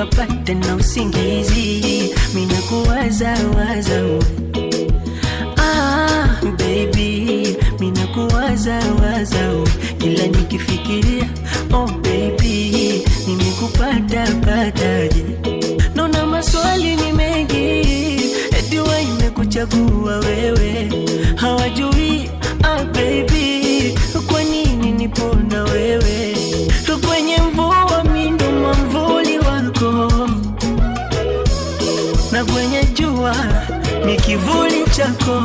nikapata na usingizi, mina kuwaza waza baby, mina kuwaza waza kila nikifikiria, oh baby, nimekupata pataje. Naona maswali ni mengi, eti wewe imekuchagua wewe, hawajui baby, kwa nini nipo na wewe. Kwenye mvua mimi ndo mwamvuli wako, na kwenye jua ni kivuli chako.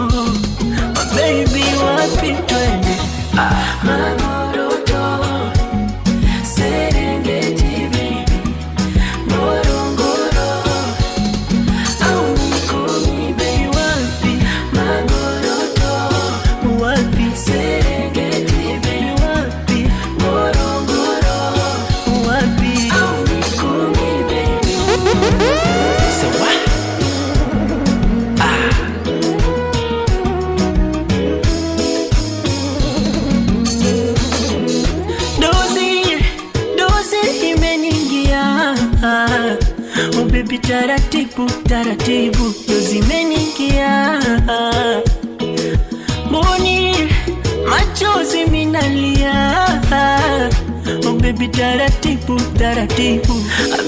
Baby, wapi twende? Magoroto, Serengeti baby, Ngorongoro, au Mikumi baby, wapi? Magoroto, wapi? Serengeti baby, wapi? Ngorongoro, wapi? Au Mikumi baby. So what? Oh baby, taratibu taratibu zimenikia mboni, machozi minalia. Oh baby, taratibu taratibu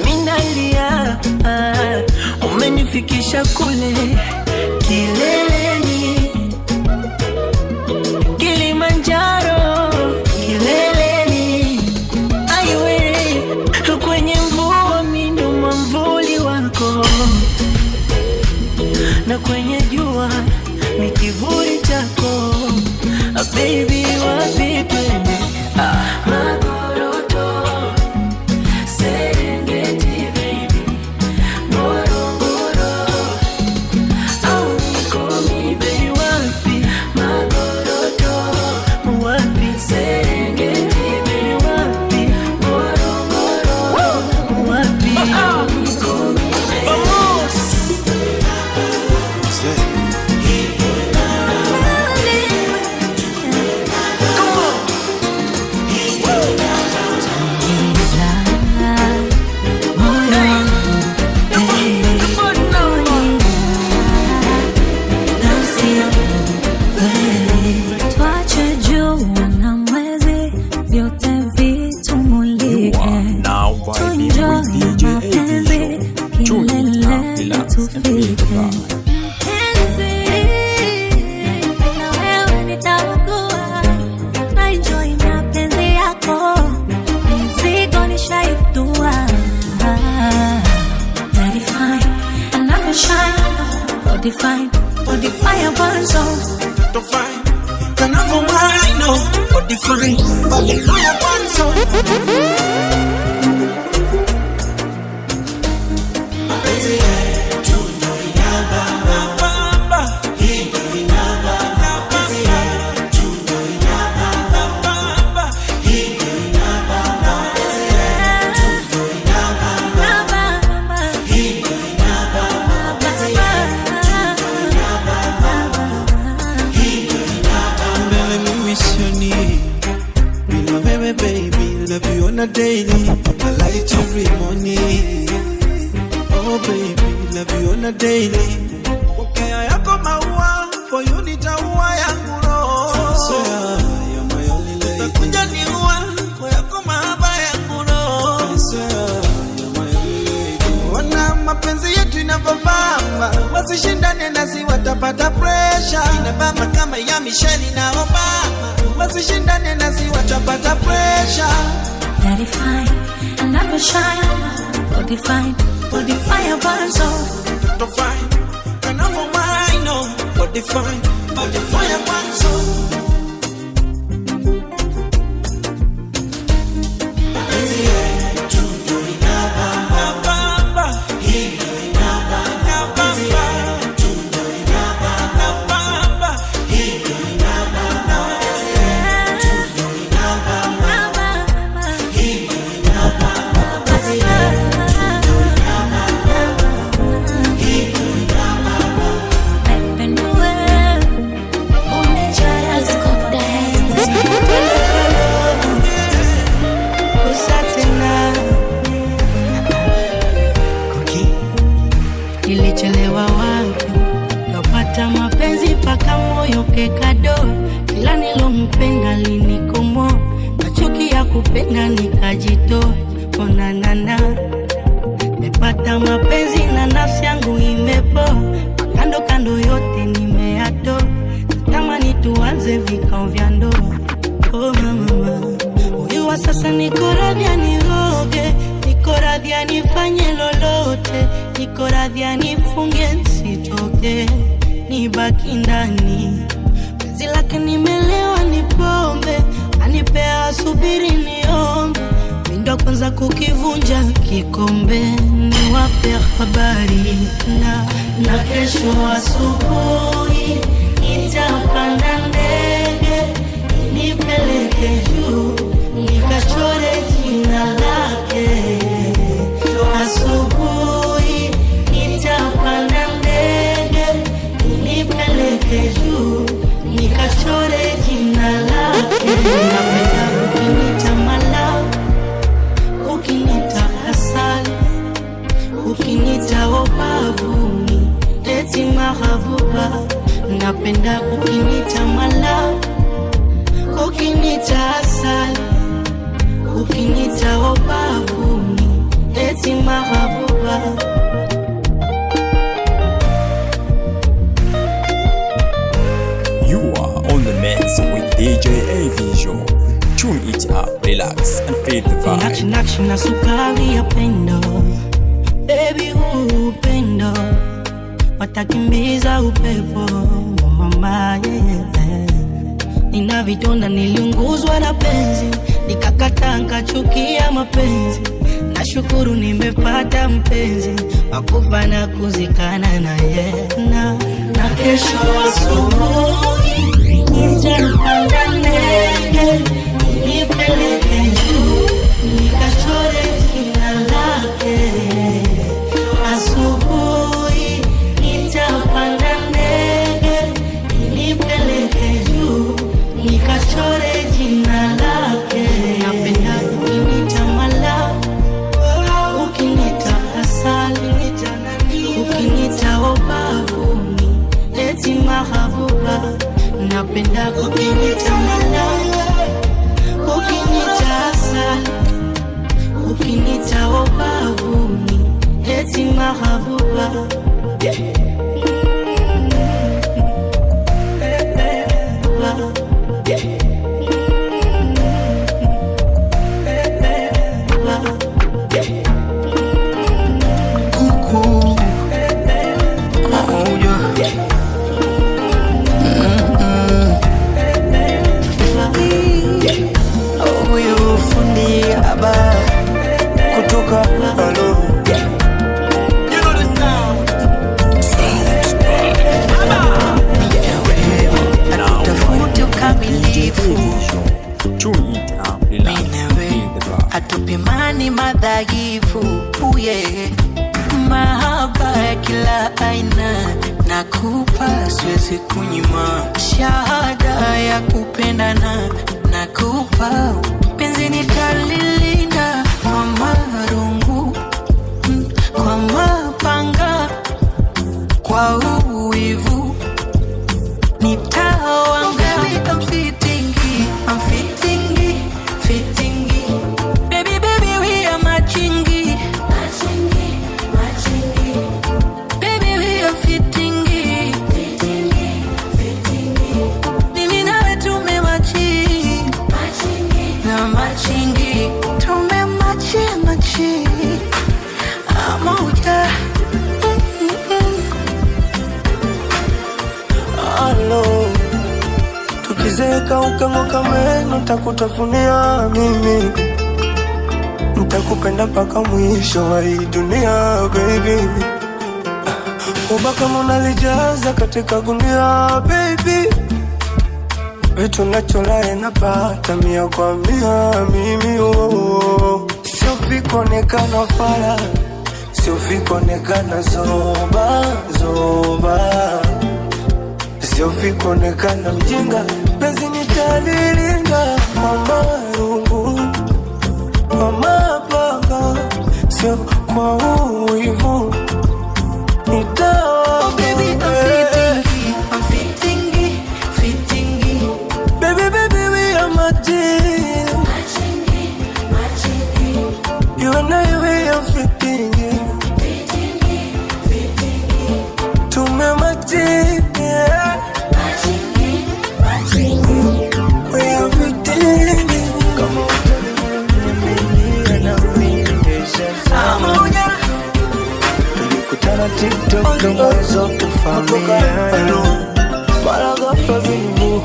minalia. Umenifikisha kule kileleni, Kilimanjaro kileleni, aiwe kwenye mvua mindo mwamvuli wako, na kwenye jua ni kivuli chako. Baby, wapi twende? Magoroto, Serengeti baby, Ngorongoro, au Mikumi baby, wapi? Magoroto, wapi? Serengeti baby, wapi? Ngorongoro, wapi? Mikumi baby. Define, or define a burns on. Define, can I go right now? Or define, but define a burns on. Daily, I light every morning. Oh baby, love you on a daily. Okay, yako maua, for you nitaua yangu roho. So you're my only lady. Utakuja niua, kwa yako mahaba yangu roho. So you're my only lady. Wana mapenzi yetu inapobamba, wasishindane nasi watapata pressure. Inabamba kama ya Michelle na Obama, wasishindane nasi watapata pressure. Very fine, I never shine. Body fine, body fire burns on. Don't fine, can I go mine? No, body fine, body fire burns on. Let's go. kwake kado, ila nilompenda linikomo, kachuki ya kupenda nikajitoa. Onanana mepata mapenzi na nafsi yangu imepoa, kando kando yote nimeato, natamani tuanze vikao vya ndoa. Oh mama, huyu wa sasa niko radhi aniroge, niko radhi anifanye lolote, niko radhi anifunge nisitoke, nibaki ndani. Penzi lake nimelewa ni pombe, anipea subiri niombe, mindo kwanza kukivunja kikombe, niwape habari na kesho asubuhi nitapanda ndege nipeleke juu nikachore jina lake. Asubuhi nitapanda ndege nipeleke juu nikachore jina lake. Napenda ukinita mala, ukinita asali, ukinita obavuni eti mahabuba. Napenda ukinita mala, ukinita asali, ukinita obavuni eti mahabuba. You are on the mix with DJ A-Visual. Tune it up, relax and feel the vibe. Nakshi na sukari ya pendo, baby upendo watakimbiza upepo mama, yeah. Nina vidonda niliunguzwa na penzi, nikakata nkachukia mapenzi, nashukuru nimepata mpenzi wakufa na kuzikana na ye. Na kesho asubuhi nitapanda ndege nipeleke juu nikachore jina lake. Asubuhi nitapanda ndege nipeleke juu nikachore jina lake. Napenda ukinita mala, ukinita asali, ukinita obavuni eti mahabuba. Napenda ukinita mala, ukinita asali, ukinita obavuni eti mahabuba. Atupimani madhaifu uye, mahaba ya kila aina nakupa, siwezi kunyima. Shahada ya kupendana nakupa, penzi nitalilinda kwa marungu, kwa mapanga, kwa uwivu nitawanga. I'm fitting, I'm fitting, fitting. Baby, baby, we are matching, matching, matching. Baby, we are fitting, fitting, fitting. Mimi nawe tumematching, matching, na matching, tumematching, matching. Amoja. Hello. Tukizeka ukang'oka meno takutafunia mimi, nitakupenda mpaka mwisho wa hii dunia baby. Ubaka unalijaza katika gunia baby, vitu nacholae napata 100 kwa 100 mimi. Oh, sio vikonekana fala, sio vikonekana zoba zoba, sio vikonekana mjinga, penzi nitalilinda mama rungu, mama panga, sio kwa uivu nitawa. Oh baby, I'm fitting, we are fitting in. Tumemachini, we are fitting in. Kama utanivunia na umenitesha sana. Tulikutana TikTok ndo mwanzo kufahamiana. Mara ghafla vivu,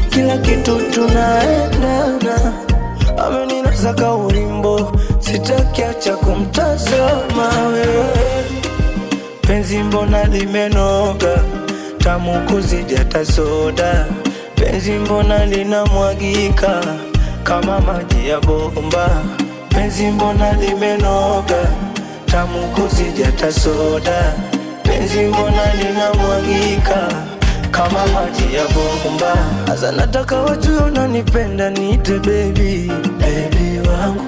kila kitu tunaendana. Ameninasa ulimbo, sitaki acha kumtazama wewe. Penzi mbona limenoga, tamu kuzidi hata soda. Penzi mbona linamwagika kama maji ya bomba. Penzi mbona limenoga, tamu kuzidi hata soda. Penzi mbona linamwagika kama maji ya bomba. Asa nataka wajue unanipenda, niite baby, baby wangu.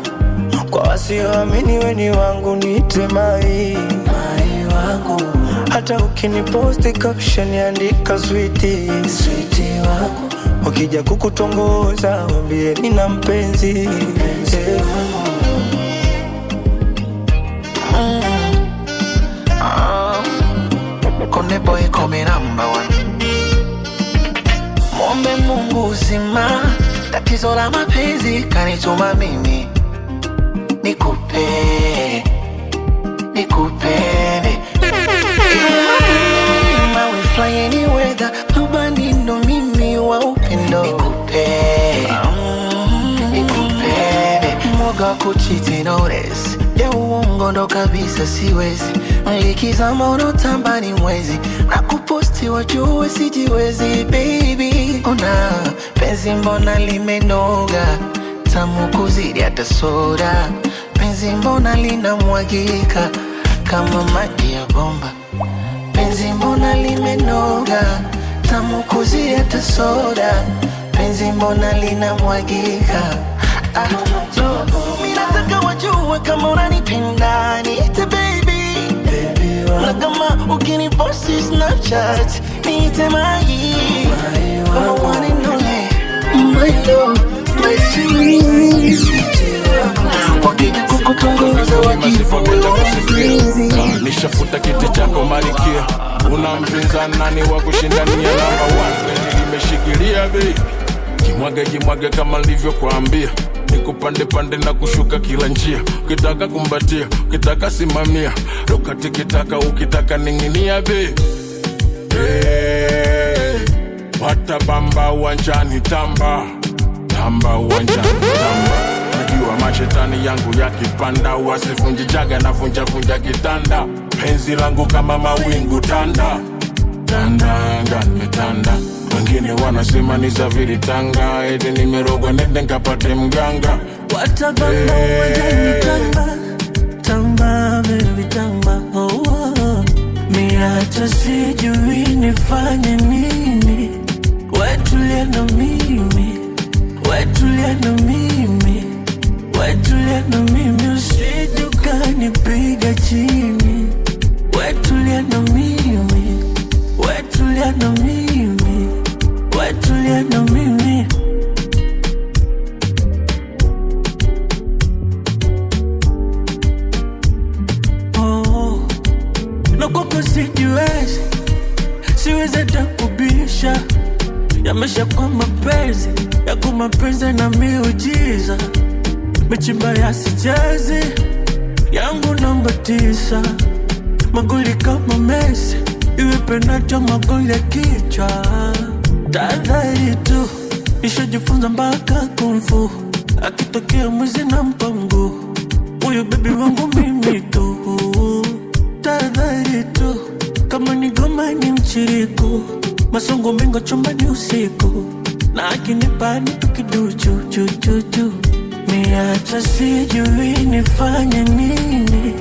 Kwa wasioamini we ni wangu, niite mai, mai wangu. Hata ukiniposti caption andika sweetie, sweetie wangu. Wakija kukutongoza wambie nina mpenzi, mpenzi wangu. Konde boy come number one. Mombe Mungu uzima, tatizo la mapenzi kanituma mimi nikupe, nikupende. We fly any weather, rubani ndo mimi wa upendo. Nikupe, nikupende. Mwoga kuchiti notice, ya uongo ndo kabisa siwezi. Likizama unotamba ni mwezi, na kuposti wajue sijiwezi baby. Ona penzi mbona limenoga, tamu kuzidi hata soda. Penzi mbona linamwagika kama maji ya bomba. Penzi mbona limenoga, tamu kuzidi hata soda. Penzi mbona linamwagika. Mimi nataka wajue kama unanipenda, niite baby, baby wangu. Na kama ukiniposti Snapchat, niite mai, my one and only, my love, my sweet. Wakija kukutongoza wajibu nishafuta kiti chako malikia. Una mpinzani nani wa kushindania number 1? Nimeshikilia baby, jimwage kama nilivyokuambia. Nikupande pande na kushuka kila njia. Ukitaka kumbatia, ukitaka simamia. Lokati kitaka, ukitaka ninginia baby. Pata bamba uwanjani tamba, tamba uwanjani tamba. Najua mashetani yangu yakipanda, wasifunji jaga na vunja kitanda. Penzi langu kama mawingu tanda, tanda nimetanda. Wengine wanasema ni Zaviri Tanga, eti nimerogwa nende nkapate mganga. Watabamba uwanjani tamba, tamba baby tamba. Oh, oh. Mi hata sijui nifanye nini. Wetulia na mimi, wetulia na mimi, wetulia na mimi. Usije ukanipiga chini. Wetulia na mimi, wetulia na mimi, wetulia na mimi. Oh, na kwako sijiwezi, siwezi hata kubisha. Yamesha kwa mapenzi, yako mapenzi na miujiza. Michimba ya sichezi, yangu namba 9. Magoli kama Messi, iwe penalti magoli ya kichwa. Tahadhari tu, nishajifunza mpaka kung fu. Akitokea mwizi na mpango, huyu baby wangu mimi tu. Tahadhari tu, kama ni goma ni mchiriku. Masongo mengo chumbani usiku, na akinipa nipe kiduchu chu chu chu. Mi hata sijui nifanye nini.